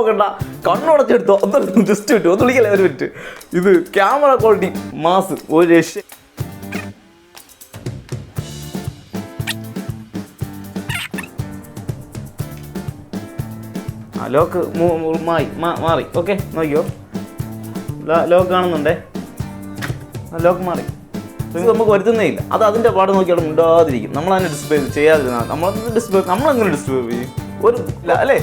നോക്കണ്ട, കണ്ണുടച്ചെടുത്തോ, ഒന്ന് ജസ്റ്റ് വിട്ടു, ഒന്ന് വിളിക്കല്ലേ ഒരു മിനിറ്റ്. ഇത് ക്യാമറ ക്വാളിറ്റി മാസ്, ഒരു രക്ഷ. ലോക്ക് മാറി. ഓക്കെ, നോക്കിയോ, ലോക്ക് കാണുന്നുണ്ടേ, ലോക്ക് മാറി. ഇത് നമുക്ക് വരുത്തുന്നേ ഇല്ല. അത് അതിൻ്റെ പാട് നോക്കി അവിടെ ഉണ്ടാതിരിക്കും. നമ്മളതിനെ ഡിസ്പ്ലേ ചെയ്യാതിരുന്നാൽ നമ്മളങ്ങനെ ഡിസ്പ്ലേ ചെയ്യും ഒരു അല്ലേ,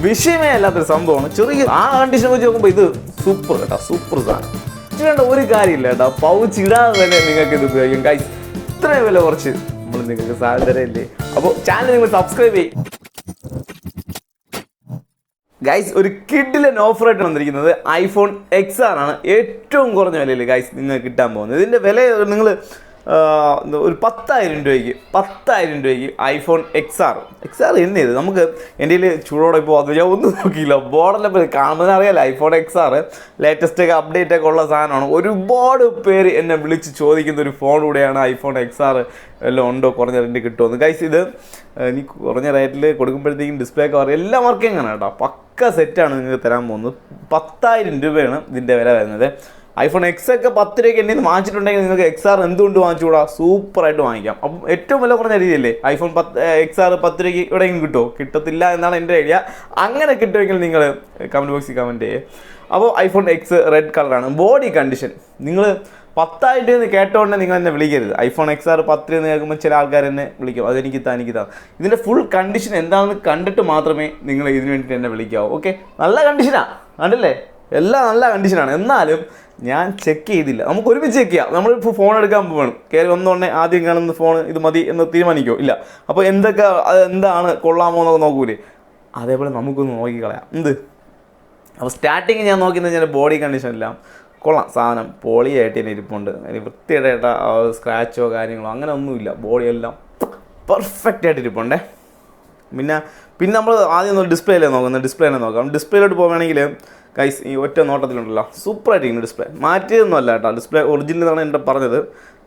വിഷയമേ അല്ലാത്തൊരു സംഭവമാണ്. ചെറിയ ആ കണ്ടീഷൻ വെച്ച് നോക്കുമ്പോൾ ഇത് സൂപ്പർ കേട്ടോ, സൂപ്പർ സാധനം. ചെയ്യേണ്ട ഒരു കാര്യമില്ല കേട്ടോ, പൗച്ച് ഇടാതെ തന്നെ നിങ്ങൾക്ക് ഇത് ഉപയോഗിക്കും. ഗൈസ് ഇത്രയും വില കുറച്ച് നമ്മൾ നിങ്ങൾക്ക് സാധ്യതയില്ലേ. അപ്പോൾ ചാനൽ നിങ്ങൾ സബ്സ്ക്രൈബ് ചെയ്യും. ഗൈസ് ഒരു കിഡിലൻ ഓഫറായിട്ട് വന്നിരിക്കുന്നത് ഐഫോൺ XR ആണ്. ഏറ്റവും കുറഞ്ഞ വിലയിൽ ഗൈസ് നിങ്ങൾക്ക് കിട്ടാൻ പോകുന്നത്. ഇതിൻ്റെ വില നിങ്ങൾ ഒരു 10,000 രൂപയ്ക്ക് ഐഫോൺ XR എന്നെ ഇത് നമുക്ക് എൻ്റെ കയ്യിൽ ചൂടോടെ ഇപ്പോൾ അത് ഞാൻ ഒന്നും നോക്കിയില്ല. ബോർഡിലെ കാണുന്നതിന് അറിയാലോ, ഐഫോൺ XR ലേറ്റസ്റ്റ് ഒക്കെ അപ്ഡേറ്റ് ഒക്കെ ഉള്ള സാധനമാണ്. ഒരുപാട് പേര് എന്നെ വിളിച്ച് ചോദിക്കുന്ന ഒരു ഫോൺ കൂടെയാണ് ഐഫോൺ XR എല്ലാം ഉണ്ടോ, കുറഞ്ഞ റേറ്റിൽ കിട്ടുമെന്ന്. ഗൈസ് ഇത് എനിക്ക് കുറഞ്ഞ റേറ്റിൽ കൊടുക്കുമ്പോഴത്തേക്കും ഡിസ്പ്ലേ കവർ എല്ലാം വർക്കിംഗ് ആണ് കേട്ടോ, പക്ക സെറ്റാണ് നിങ്ങൾക്ക് തരാൻ പോകുന്നത്. 10,000 രൂപയാണ് ഇതിൻ്റെ വില വരുന്നത്. ഐഫോൺ X ഒക്കെ 10 രൂപയ്ക്ക് എന്നെ വാങ്ങിച്ചിട്ടുണ്ടെങ്കിൽ നിങ്ങൾക്ക് XR എന്തുകൊണ്ട് വാങ്ങിച്ചുകൂടാ, സൂപ്പറായിട്ട് വാങ്ങിക്കാം. അപ്പം ഏറ്റവും വില കുറഞ്ഞ രീതിയല്ലേ ഐഫോൺ XR 10 രൂപയ്ക്ക് എവിടെയെങ്കിലും കിട്ടുമോ? കിട്ടത്തില്ല എന്നാണ് എൻ്റെ ഐഡിയ. അങ്ങനെ കിട്ടുമെങ്കിൽ നിങ്ങൾ കമൻറ്റ് ബോക്സിൽ കമൻറ്റ് ചെയ്യേ. അപ്പോൾ ഐഫോൺ X റെഡ് കളറാണ്. ബോഡി കണ്ടീഷൻ നിങ്ങൾ 10,000 രൂപ കേട്ടോണ്ടേ നിങ്ങൾ എന്നെ വിളിക്കരുത്. ഐഫോൺ XR 10 രൂപ കേൾക്കുമ്പോൾ ചില ആൾക്കാർ എന്നെ വിളിക്കും, അതെനിക്ക് താ. ഇതിൻ്റെ ഫുൾ കണ്ടീഷൻ എന്താണെന്ന് കണ്ടിട്ട് മാത്രമേ നിങ്ങൾ ഇതിന് വേണ്ടിയിട്ട് എന്നെ വിളിക്കാവൂ. ഓക്കെ, നല്ല കണ്ടീഷനാണ്, കണ്ടില്ലേ, എല്ലാം നല്ല കണ്ടീഷനാണ്. എന്നാലും ഞാൻ ചെക്ക് ചെയ്തില്ല. നമുക്ക് ഒരുമിച്ച് ചെക്ക് ചെയ്യാം. നമ്മളിപ്പോൾ ഫോൺ എടുക്കാൻ പോകണം, കയറി വന്നോണ്ടേ ആദ്യം കാണുന്ന ഫോൺ ഇത് മതി എന്ന് തീരുമാനിക്കുമോ? ഇല്ല. അപ്പോൾ എന്താണ് കൊള്ളാമോ എന്നൊക്കെ നോക്കൂലേ, അതേപോലെ നമുക്കൊന്ന് നോക്കിക്കളയാം. അപ്പോൾ സ്റ്റാർട്ടിങ് ഞാൻ നോക്കിയെന്ന് വെച്ചാൽ ബോഡി കണ്ടീഷൻ എല്ലാം കൊള്ളാം, സാധനം പോളിയായിട്ട് തന്നെ ഇരിപ്പുണ്ട്. അതിന് വൃത്തിയായിട്ട് സ്ക്രാച്ചോ കാര്യങ്ങളോ അങ്ങനെ ഒന്നുമില്ല. ബോഡിയെല്ലാം പെർഫെക്റ്റ് ആയിട്ട് ഇരിപ്പുണ്ടേ. പിന്നെ നമ്മൾ ആദ്യം ഒന്ന് ഡിസ്പ്ലേയിലേ നോക്കാം. ഡിസ്പ്ലേയിലോട്ട് പോകുകയാണെങ്കിൽ ഗൈസ് ഈ ഒറ്റ നോട്ടത്തിലുണ്ടല്ലോ സൂപ്പറായിട്ടിരിക്കുന്നു. ഡിസ്പ്ലേ മാറ്റിയതൊന്നും അല്ല കേട്ടോ, ഡിസ്പ്ലേ ഒറിജിനൽ എന്നാണ് എൻ്റെ പറഞ്ഞത്.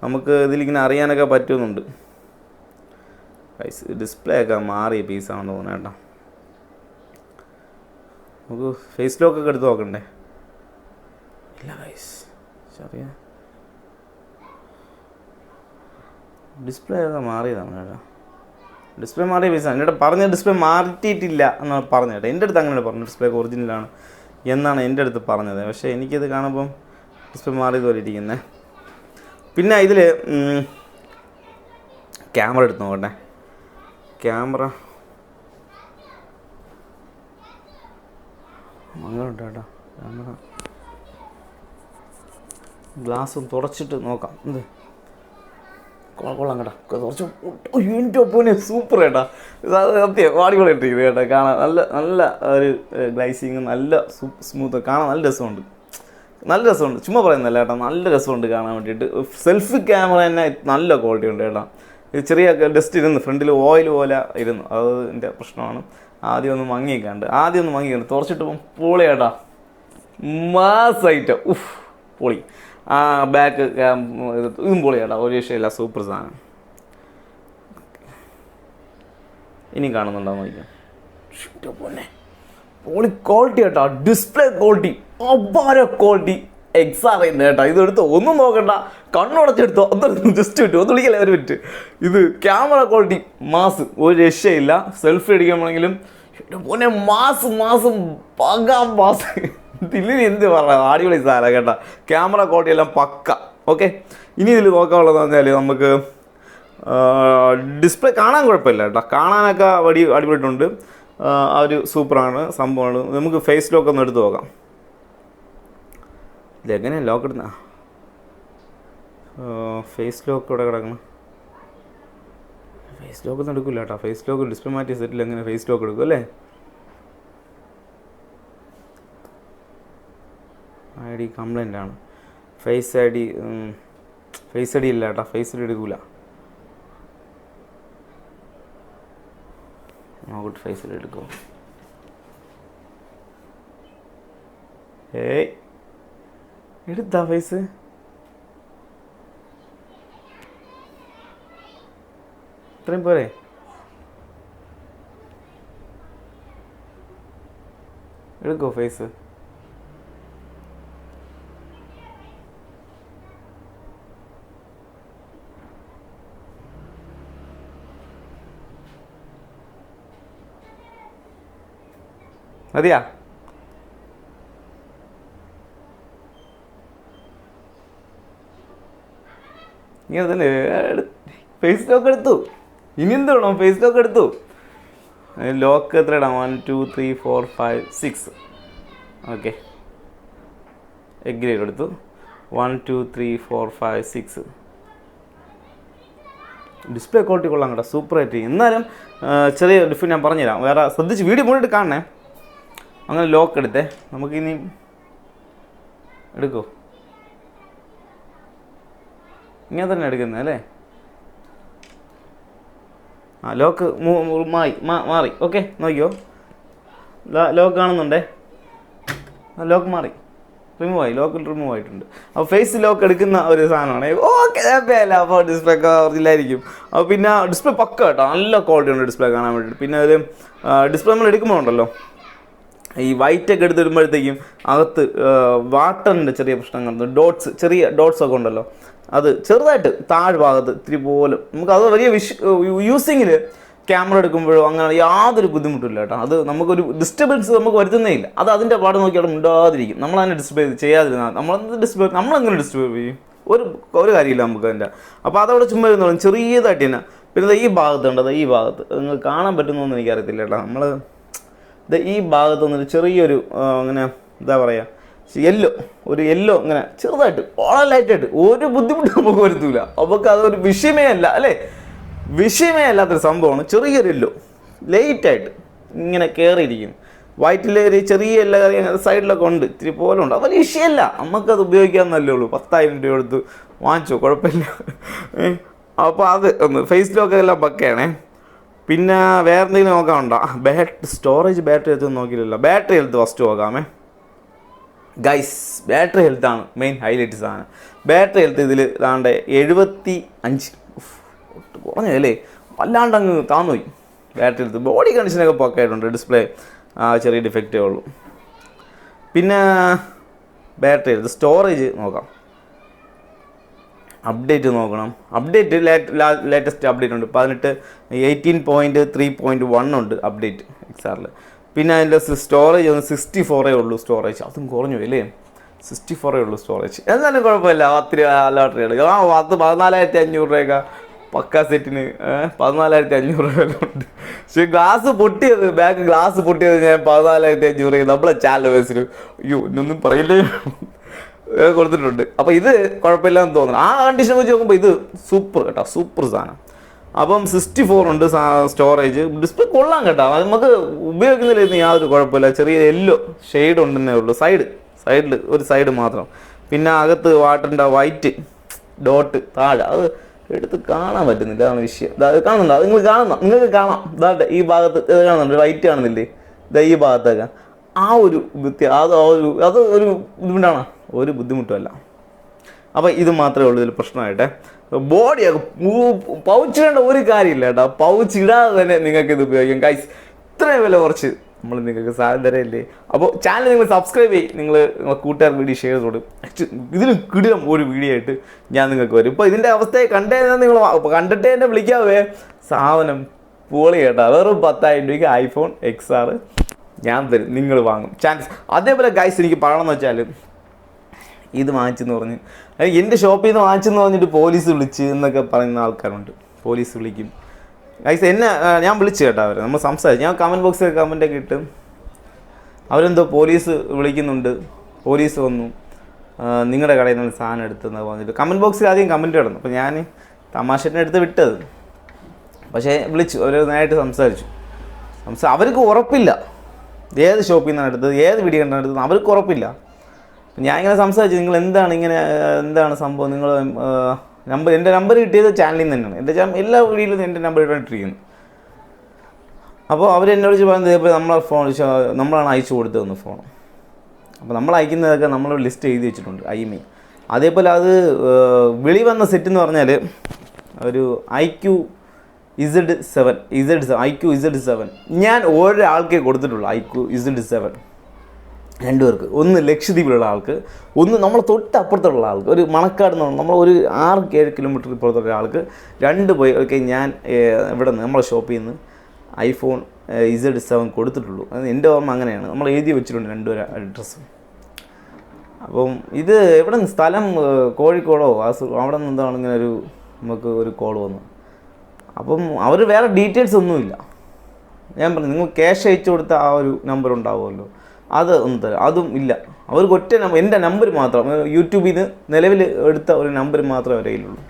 നമുക്ക് ഇതിലിങ്ങനെ അറിയാനൊക്കെ പറ്റുന്നുണ്ട് ഗൈസ്. ഡിസ്പ്ലേ ഒക്കെ മാറിയ പീസാണെന്ന് തോന്നുന്നു കേട്ടോ. നമുക്ക് ഫേസ് ലോക്കൊക്കെ എടുത്ത് നോക്കണ്ടേ? ഇല്ല ഗൈസ്, ചെറിയ ഡിസ്പ്ലേ ഒക്കെ മാറിയതാണ് കേട്ടോ. ഡിസ്പ്ലേ മാറിയ പീസാണ് എൻ്റെ പറഞ്ഞ. ഡിസ്പ്ലേ മാറ്റിയിട്ടില്ല എന്നാണ് പറഞ്ഞത് കേട്ടോ. എൻ്റെ അടുത്ത് അങ്ങനെ പറഞ്ഞു, ഡിസ്പ്ലേ ഒറിജിനലാണ് എന്നാണ് എൻ്റെ അടുത്ത് പറഞ്ഞത്. പക്ഷേ എനിക്കത് കാണുമ്പം ഡിസ്പ്ലേ മാറിയതുപോലെ ഇരിക്കുന്നത്. പിന്നെ ഇതിൽ ക്യാമറ എടുത്ത് നോക്കട്ടെ. ക്യാമറ അങ്ങനെ ഉണ്ട് കേട്ടോ. ക്യാമറ ഗ്ലാസ് തുടച്ചിട്ട് നോക്കാം. കൊള്ളാം കേട്ടോ, കുറച്ച് എൻ്റെ ഒപ്പനെ സൂപ്പർ കേട്ടോ. സത്യം അടിപൊളി ഇട്ടിരിക്കുന്നത് കേട്ടോ. കാണാൻ നല്ല ഒരു ഗ്ലൈസിങ്, നല്ല സ്മൂത്ത്, കാണാൻ നല്ല രസമുണ്ട്. ചുമ്മാ പറയുന്നല്ല കേട്ടോ, നല്ല രസമുണ്ട് കാണാൻ വേണ്ടിയിട്ട്. സെൽഫി ക്യാമറ തന്നെ നല്ല ക്വാളിറ്റി ഉണ്ട് കേട്ടോ. ഇത് ചെറിയ ഡസ്റ്റ് ഇരുന്ന് ഫ്രണ്ടിൽ ഓയിൽ പോലെ ഇരുന്നു, അത് എൻ്റെ പ്രശ്നമാണ്. ആദ്യം ഒന്ന് മങ്ങിക്കാണ്ട് തുറച്ചിട്ട് പൊളി കേട്ടോ, മാസൈറ്റം പൊളി. ബാക്ക് ഇതും പൊളി കേട്ടോ, ഒരു വിഷയമില്ല, സൂപ്പർ സാധനം. ഇനി കാണുന്നുണ്ടോ നോക്കിയാൽ പൊളി ക്വാളിറ്റി കേട്ടോ, ഡിസ്പ്ലേ ക്വാളിറ്റി അപാര ക്വാളിറ്റി. XR കേട്ടോ, ഇതെടുത്തോ, ഒന്നും നോക്കണ്ട, കണ്ണുടച്ചെടുത്തോ, ഒന്ന് ജസ്റ്റ് വിട്ടു, ഒന്ന് വിളിക്കല്ലേ ഒരു മിനിറ്റ്. ഇത് ക്യാമറ ക്വാളിറ്റി മാസ്, ഒരു രക്ഷയില്ല. സെൽഫി അടിക്കുമ്പോഴെങ്കിലും പൊന്നെ മാസം ഇതിൽ എന്ത് പറയാം, അടിപൊളി സാധനം കേട്ടോ. ക്യാമറ ക്വാളിറ്റി എല്ലാം പക്ക. ഓക്കെ, ഇനി ഇതിൽ നോക്കാനുള്ളതെന്ന് പറഞ്ഞാൽ നമുക്ക് ഡിസ്പ്ലേ കാണാൻ കുഴപ്പമില്ല കേട്ടോ, കാണാനൊക്കെ അടിപൊളിയിട്ടുണ്ട്. ആ ഒരു സൂപ്പറാണ് സംഭവമാണ്. നമുക്ക് ഫേസ് ലോക്ക് ഒന്ന് എടുത്ത് നോക്കാം. ഇതെങ്ങനെയാണ് ലോക്ക് ഇടുന്ന? ഫേസ് ലോക്ക് ഇവിടെ കിടക്കണം. ഫേസ് ലോക്ക് ഒന്നും എടുക്കില്ല കേട്ടോ. ഫേസ് ലോക്ക് ഡിസ്പ്ലേ മാറ്റിയ സെറ്റിൽ എങ്ങനെ ഫേസ് ലോക്ക് എടുക്കും അല്ലേ? ID കംപ്ലൈൻ്റ് ആണ്. ഫേസ് ഐ ഡി ഇല്ല കേട്ടോ, ഫേസ് ഐ ഡി എടുക്കില്ല. നോക്കട്ടെ, ഫേസ് ഐ ഡി എടുക്കുമോ? എടുത്താ ഫേസ്? ഇത്രയും പോരെ? എടുക്കോ ഫേസ്? മതിയാ? ഇങ്ങനെ തന്നെ ഫേസ് ലോക്ക് എടുത്തു. ഇനി എന്ത് വേണം? ഫേസ് ലോക്ക് എടുത്തു. ലോക്ക് എത്ര ഇടാം? 1 2 3 4 5 6. ഓക്കെ, എഗ്രി എടുത്തു. 1 2 3 4 5 6. ഡിസ്പ്ലേ ക്വാളിറ്റി കൊള്ളാം കേട്ടോ, സൂപ്പറായിട്ട്. എന്നാലും ചെറിയ ഡിഫറൻറ്റ് ഞാൻ പറഞ്ഞുതരാം. വേറെ ശ്രദ്ധിച്ച് വീഡിയോ മുന്നിട്ട് കാണണേ. അങ്ങനെ ലോക്ക് എടുത്തേ. നമുക്കിനി എടുക്കോ? ഇങ്ങനെ തന്നെ എടുക്കുന്നത് അല്ലേ? ആ, ലോക്ക് മാറി. ഓക്കെ, നോക്കിയോ, ലോക്ക് കാണുന്നുണ്ടേ. ലോക്ക് മാറി, റിമൂവ് ആയി. ലോക്ക് റിമൂവ് ആയിട്ടുണ്ട്. അപ്പോൾ ഫേസ് ലോക്ക് എടുക്കുന്ന ഒരു സാധനമാണ്. ഓക്കെ, അല്ല അപ്പോൾ ഡിസ്പ്ലേ ഒക്കെ ഒറിജിനലായിരിക്കും. അപ്പോൾ പിന്നെ ഡിസ്പ്ലേ പക്ക കേട്ടോ, നല്ല ക്വാളിറ്റി ഉണ്ട് ഡിസ്പ്ലേ കാണാൻ വേണ്ടിയിട്ട്. പിന്നെ ഒരു ഡിസ്പ്ലേ നമ്മൾ എടുക്കുമ്പോൾ ഉണ്ടല്ലോ, ഈ വൈറ്റൊക്കെ എടുത്തിടുമ്പോഴത്തേക്കും അകത്ത് വാട്ടറിൻ്റെ ചെറിയ പ്രശ്നങ്ങൾ, ചെറിയ ഡോട്ട്സ് ഒക്കെ ഉണ്ടല്ലോ, അത് ചെറുതായിട്ട് താഴ്ഭാഗത്ത് ഇത്തിരി പോലും നമുക്ക് അത് വലിയ യൂസിങ്ങിൽ ക്യാമറ എടുക്കുമ്പോഴോ അങ്ങനെ യാതൊരു ബുദ്ധിമുട്ടില്ല കേട്ടോ. അത് നമുക്കൊരു ഡിസ്റ്റർബൻസ് നമുക്ക് വരുത്തുന്നേ ഇല്ല. അത് അതിൻ്റെ പാട് നോക്കി അവിടെ ഉണ്ടാതിരിക്കും. നമ്മളതിനെ ഡിസ്റ്റർബ് ചെയ്യാതിരുന്നാൽ നമ്മളെങ്ങനെ ഡിസ്റ്റർബ് ചെയ്യും? ഒരു കാര്യമില്ല നമുക്ക് അതിൻ്റെ. അപ്പോൾ അതവിടെ ചുമ്മാ ഇരുന്നോളും ചെറിയതായിട്ട് തന്നെ. പിന്നെ ഈ ഭാഗത്തുണ്ട്, ഈ ഭാഗത്ത് നിങ്ങൾക്ക് കാണാൻ പറ്റുന്നതെന്ന് എനിക്കറിയത്തില്ല കേട്ടോ. നമ്മൾ ഈ ഭാഗത്ത് നിന്നൊരു ചെറിയൊരു അങ്ങനെ എന്താ പറയുക, യെല്ലോ ഇങ്ങനെ ചെറുതായിട്ട് വളരെ ലൈറ്റായിട്ട് ഒരു ബുദ്ധിമുട്ട് നമുക്ക് വരുത്തില്ല. നമുക്ക് അതൊരു വിഷയമേ അല്ല അല്ലേ, വിഷയമേ അല്ലാത്തൊരു സംഭവമാണ്. ചെറിയൊരു യെല്ലോ ലൈറ്റായിട്ട് ഇങ്ങനെ കയറിയിരിക്കും. വൈറ്റിൽ ഒരു ചെറിയ എല്ലാ സൈഡിലൊക്കെ ഉണ്ട്, ഇത്തിരി പോലെ ഉണ്ട്. അത് വലിയ വിഷയമല്ല, നമുക്കത് ഉപയോഗിക്കാമെന്നല്ലേ ഉള്ളൂ. 10,000 രൂപ എടുത്ത് വാങ്ങിച്ചോ, കുഴപ്പമില്ല. അപ്പോൾ അത് ഒന്ന് ഫേസ് ലോക്ക് എല്ലാം പക്കയാണേ. പിന്നെ വേറെ എന്തെങ്കിലും നോക്കാനുണ്ടോ? സ്റ്റോറേജ് ബാറ്ററി ഹെൽത്ത് നോക്കിയില്ലല്ലോ. ബാറ്ററി ഹെൽത്ത് ഫസ്റ്റ് നോക്കാമേ ഗൈസ്. ബാറ്ററി ഹെൽത്താണ് മെയിൻ ഹൈലൈറ്റ് സാധനം. ബാറ്ററി ഹെൽത്ത് ഇതിൽ താണ്ട് 75. കുറഞ്ഞല്ലേ, വല്ലാണ്ട് അങ്ങ് താന്നുപോയി ബാറ്ററി ഹെൽത്ത്. ബോഡി കണ്ടീഷനൊക്കെ പക്കായിട്ടുണ്ട്. ഡിസ്പ്ലേ ചെറിയ ഡിഫക്റ്റേ ഉള്ളൂ. പിന്നെ ബാറ്ററി ഹെൽത്ത്, സ്റ്റോറേജ് നോക്കാം. അപ്ഡേറ്റ് നോക്കണം. അപ്ഡേറ്റ് ലേറ്റസ്റ്റ് അപ്ഡേറ്റ് ഉണ്ട്. 18.3.1 ഉണ്ട് അപ്ഡേറ്റ് XR. പിന്നെ അതിൻ്റെ സ്റ്റോറേജ് ഒന്ന് 64 ഉള്ളൂ സ്റ്റോറേജ്. അതും കുറഞ്ഞു അല്ലേ, 64 ഉള്ളൂ സ്റ്റോറേജ്. എന്നാലും കുഴപ്പമില്ല, ഒത്തിരി ലോട്ടറി എടുക്കുക. 14,500 രൂപയൊക്കെ പക്ക സെറ്റിന് 14,500 രൂപ ഉണ്ട്. പക്ഷേ ഗ്ലാസ് പൊട്ടിയത്, ബാക്ക് ഗ്ലാസ് പൊട്ടിയത് ഞാൻ 14,500 രൂപ നമ്മളെ ചാനൽ ബേസിന് ഇന്നൊന്നും പറയില്ലേ കൊടുത്തിട്ടുണ്ട്. അപ്പോൾ ഇത് കുഴപ്പമില്ലെന്ന് തോന്നുന്നു. ആ കണ്ടീഷൻ വെച്ച് നോക്കുമ്പോൾ ഇത് സൂപ്പർ കേട്ടോ, സൂപ്പർ സാധനം. അപ്പം 64 ഉണ്ട് സ്റ്റോറേജ്. ഡിസ്പ്ലേ കൊള്ളാം കേട്ടോ, അത് നമുക്ക് ഉപയോഗിക്കുന്നതിൽ യാതൊരു കുഴപ്പമില്ല. ചെറിയ യെല്ലോ ഷെയ്ഡ് ഉണ്ടെന്നേ ഉള്ളൂ സൈഡിൽ ഒരു സൈഡ് മാത്രം. പിന്നെ അകത്ത് വാട്ടറിൻ്റെ വൈറ്റ് ഡോട്ട് താഴെ, അത് എടുത്ത് കാണാൻ പറ്റുന്നില്ല, അതാണ് വിഷയം. അത് കാണുന്നുണ്ടോ? അത് നിങ്ങൾക്ക് കാണാം. ഇതാട്ടെ ഈ ഭാഗത്ത് കാണുന്നുണ്ട്, വൈറ്റ് കാണുന്നില്ലേ? ഇതാ ഈ ഭാഗത്തൊക്കെ ആ ഒരു അത് ഒരു ബുദ്ധിമുട്ടാണ്, ഒരു ബുദ്ധിമുട്ടുമല്ല. അപ്പോൾ ഇത് മാത്രമേ ഉള്ളൂ ഇതിൽ പ്രശ്നമായിട്ടെ. ബോഡിയൊക്കെ പൗച്ച് വേണ്ട ഒരു കാര്യമില്ല കേട്ടോ. പൗച്ച് ഇടാതെ തന്നെ നിങ്ങൾക്ക് ഇത് ഉപയോഗിക്കാം ഗൈസ്. ഇത്രയും വില കുറച്ച് നമ്മൾ നിങ്ങൾക്ക് സാധനം തരല്ലേ. അപ്പോൾ ചാനൽ നിങ്ങൾ സബ്സ്ക്രൈബ് ചെയ്യും, നിങ്ങളെ കൂട്ടുകാർ വീഡിയോ ഷെയർ ചെയ്ത് കൊടുക്കും. ഇതിന് കിടിലം ഒരു വീഡിയോ ആയിട്ട് ഞാൻ നിങ്ങൾക്ക് വരും. ഇപ്പോൾ ഇതിൻ്റെ അവസ്ഥയെ നിങ്ങൾ കണ്ടിട്ടേ എന്നെ വിളിക്കാവേ. സാധനം പൊളി കേട്ടോ. വെറും 10,000 രൂപയ്ക്ക് iPhone XR ഞാൻ തരും, നിങ്ങൾ വാങ്ങും ചാൻസ്. അതേപോലെ ഗൈസ് എനിക്ക് പറയണമെന്ന് വെച്ചാൽ, ഇത് വാങ്ങിച്ചെന്ന് പറഞ്ഞ് എൻ്റെ ഷോപ്പിൽ നിന്ന് വാങ്ങിച്ചെന്ന് പറഞ്ഞിട്ട് പോലീസ് വിളിച്ച് എന്നൊക്കെ പറയുന്ന ആൾക്കാരുണ്ട്. പോലീസ് വിളിക്കും ഗൈസ്. ഞാൻ വിളിച്ചു കേട്ടോ അവരെ, നമ്മൾ സംസാരിച്ചു. ഞാൻ കമൻറ്റ് ബോക്സിൽ കമൻറ്റൊക്കെ ഇട്ട് അവരെന്തോ പോലീസ് വിളിക്കുന്നുണ്ട്, പോലീസ് വന്നു, നിങ്ങളുടെ കടയിൽ നിന്ന് സാധനം എടുത്തെന്ന് പറഞ്ഞിട്ട് കമൻറ്റ് ബോക്സിൽ ആദ്യം കമൻറ്റ് കിടന്നു. അപ്പോൾ ഞാൻ തമാശേനെ എടുത്ത് വിട്ടത്, പക്ഷേ വിളിച്ചു, അവർ നേരിട്ട് സംസാരിച്ചു. അവർക്ക് ഉറപ്പില്ല ഏത് ഷോപ്പിൽ നിന്നാണ് എടുത്തത്, ഏത് വീഡിയോ കണ്ടാണ് എടുത്തത്, അവർക്ക് ഉറപ്പില്ല. ഞാൻ ഇങ്ങനെ സംസാരിച്ചു, നിങ്ങൾ എന്താണ് സംഭവം, നിങ്ങൾ എൻ്റെ നമ്പർ കിട്ടിയത് ചാനലിൽ നിന്ന് തന്നെയാണ്. എൻ്റെ എല്ലാ വീഡിയോയിലും എൻ്റെ നമ്പർ ഇട്ടിരിക്കുന്നു. അപ്പോൾ അവരെന്നോട് പറയുന്നത് ഇപ്പോൾ നമ്മളാണ് അയച്ചു കൊടുത്തതെന്ന് ഫോൺ. അപ്പോൾ നമ്മൾ അയക്കുന്നതൊക്കെ നമ്മൾ ലിസ്റ്റ് എഴുതി വെച്ചിട്ടുണ്ട്, IMEI. അതേപോലെ അത് വെളി വന്ന സെറ്റ് എന്ന് പറഞ്ഞാൽ ഒരു IQ Z7 ഞാൻ ഒരാൾക്കേ കൊടുത്തിട്ടുള്ളൂ. IQ Z7 രണ്ടുപേർക്ക്, ഒന്ന് ലക്ഷദ്വീപിലുള്ള ആൾക്ക്, ഒന്ന് നമ്മൾ തൊട്ടപ്പുറത്തുള്ള ആൾക്ക്, ഒരു മണക്കാട് എന്ന് പറഞ്ഞാൽ നമ്മൾ ഒരു 6-7 കിലോമീറ്റർ ഇപ്പുറത്തുള്ള ആൾക്ക് രണ്ട് പോയി ഓക്കെ ഞാൻ ഇവിടെ നിന്ന് നമ്മളെ ഷോപ്പിൽ നിന്ന് iPhone Z7 കൊടുത്തിട്ടുള്ളൂ. അത് എൻ്റെ ഓർമ്മ അങ്ങനെയാണ്, നമ്മൾ എഴുതി വെച്ചിട്ടുണ്ട് രണ്ടുപേരും അഡ്രസ്സും. അപ്പം ഇത് എവിടെ നിന്ന് സ്ഥലം കോഴിക്കോടോ അവിടെ നിന്ന് എന്താണ് ഇങ്ങനെ നമുക്ക് ഒരു കോൾ വന്നു. അപ്പം അവർ വേറെ ഡീറ്റെയിൽസ് ഒന്നുമില്ല. ഞാൻ പറഞ്ഞു നിങ്ങൾ ക്യാഷ് അയച്ചു കൊടുത്ത ആ ഒരു നമ്പർ ഉണ്ടാവുമല്ലോ, അത് ഒന്ന് തരാം, അതും ഇല്ല. അവർക്ക് ഒറ്റ നമ്പർ, എൻ്റെ നമ്പർ മാത്രം, യൂട്യൂബിൽ നിന്ന് നിലവിൽ എടുത്ത ഒരു നമ്പർ മാത്രമേ അവരുടെ കയ്യിലുള്ളൂ.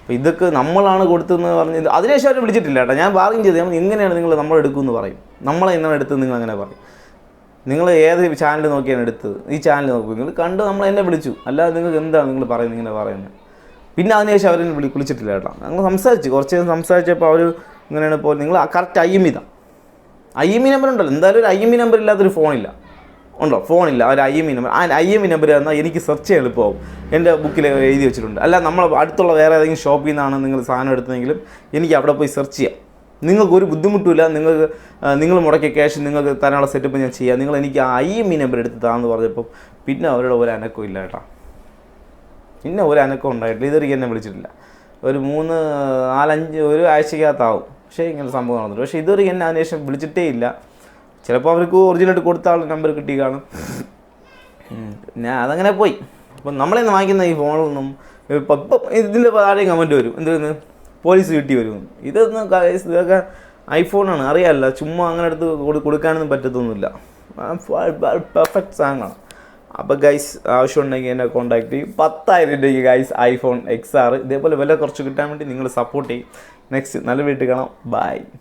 അപ്പോൾ ഇതൊക്കെ നമ്മളാണ് കൊടുത്തതെന്ന് പറഞ്ഞത് അതിനുശേഷം അവർ വിളിച്ചിട്ടില്ല കേട്ടോ. ഞാൻ ബാർഗിൻ ചെയ്ത് എങ്ങനെയാണ് നിങ്ങൾ നമ്മളെടുക്കുമെന്ന് പറയും, നമ്മളെ എന്നാണ് എടുത്തത് നിങ്ങൾ അങ്ങനെ പറയും. നിങ്ങൾ ഏത് ചാനൽ നോക്കിയാണ് എടുത്തത്, ഈ ചാനൽ നോക്കും, നിങ്ങൾ കണ്ട് എന്നെ വിളിച്ചു, അല്ലാതെ നിങ്ങൾക്ക് എന്താണ് നിങ്ങൾ പറയുന്നത് ഇങ്ങനെ പറയുന്നത്. പിന്നെ അതിനുശേഷം അവരെന്നെ വിളിച്ചിട്ടില്ല കേട്ടോ. ഞങ്ങൾ സംസാരിച്ച് കുറച്ച് നേരം സംസാരിച്ചപ്പോൾ അവർ ഇങ്ങനെയാണ് ഇപ്പോൾ നിങ്ങൾ കറക്റ്റ് IME നമ്പർ ഉണ്ടല്ലോ, എന്തായാലും ഒരു IME നമ്പർ ഇല്ലാത്തൊരു ഫോണില്ല, ഉണ്ടോ? ഫോണില്ല, ഒരു IME നമ്പർ. ആ IME നമ്പർ തന്നാൽ എനിക്ക് സെർച്ച് ചെയ്യാൻ എളുപ്പമാവും, എൻ്റെ ബുക്കിൽ എഴുതി വെച്ചിട്ടുണ്ട്. അല്ല നമ്മൾ അടുത്തുള്ള വേറെ ഏതെങ്കിലും ഷോപ്പിൽ നിന്നാണ് നിങ്ങൾ സാധനം എടുത്തതെങ്കിലും എനിക്ക് അവിടെ പോയി സെർച്ച് ചെയ്യാം. നിങ്ങൾക്കൊരു ബുദ്ധിമുട്ടില്ല, നിങ്ങൾ മുടക്കിയ ക്യാഷ് നിങ്ങൾക്ക് തരാനുള്ള സെറ്റപ്പ് ഞാൻ ചെയ്യാം, നിങ്ങൾ എനിക്ക് ആ IME നമ്പർ എടുത്ത് താന്ന് പറഞ്ഞപ്പോൾ പിന്നെ അവരുടെ ഒരു അനക്കവും ഇല്ല കേട്ടോ. പിന്നെ ഒരു അനക്കം ഉണ്ടായിട്ടില്ല, ഇതൊരിക്കലും എന്നെ വിളിച്ചിട്ടില്ല. ഒരു 3-4-5 ഒരു ആഴ്ചക്കകത്താവും പക്ഷേ ഇങ്ങനെ സംഭവം നടന്നിട്ട്. പക്ഷേ ഇതൊരു എന്നെ അതിനുശേഷം വിളിച്ചിട്ടേ ഇല്ല. ചിലപ്പോൾ അവർക്ക് ഒറിജിനലായിട്ട് കൊടുത്ത ആളുടെ നമ്പർ കിട്ടി കാണും. ഞാൻ അതങ്ങനെ പോയി. അപ്പം നമ്മളിന്ന് വാങ്ങിക്കുന്ന ഈ ഫോണിലൊന്നും ഇപ്പം ഇതിൻ്റെ ആരെയും കമൻറ്റ് വരും, എന്തെന്ന് പോലീസ് കിട്ടി വരും. ഇതൊക്കെ iPhone-ആണ്, അറിയാമല്ല, ചുമ്മാ അങ്ങനെ എടുത്ത് കൊടുക്കാനൊന്നും പറ്റത്തൊന്നുമില്ല. പെർഫെക്റ്റ് സാധനമാണ്. അപ്പോൾ ഗൈസ് ആവശ്യമുണ്ടെങ്കിൽ എന്നെ കോൺടാക്ട് ചെയ്യും. 10,000 രൂപയ്ക്ക് ഗൈസ് iPhone XR ഇതേപോലെ വില കുറച്ച് കിട്ടാൻ വേണ്ടി നിങ്ങൾ സപ്പോർട്ട് ചെയ്യും. നെക്സ്റ്റ് നല്ല വീട്ടിൽ കാണാം. ബൈ.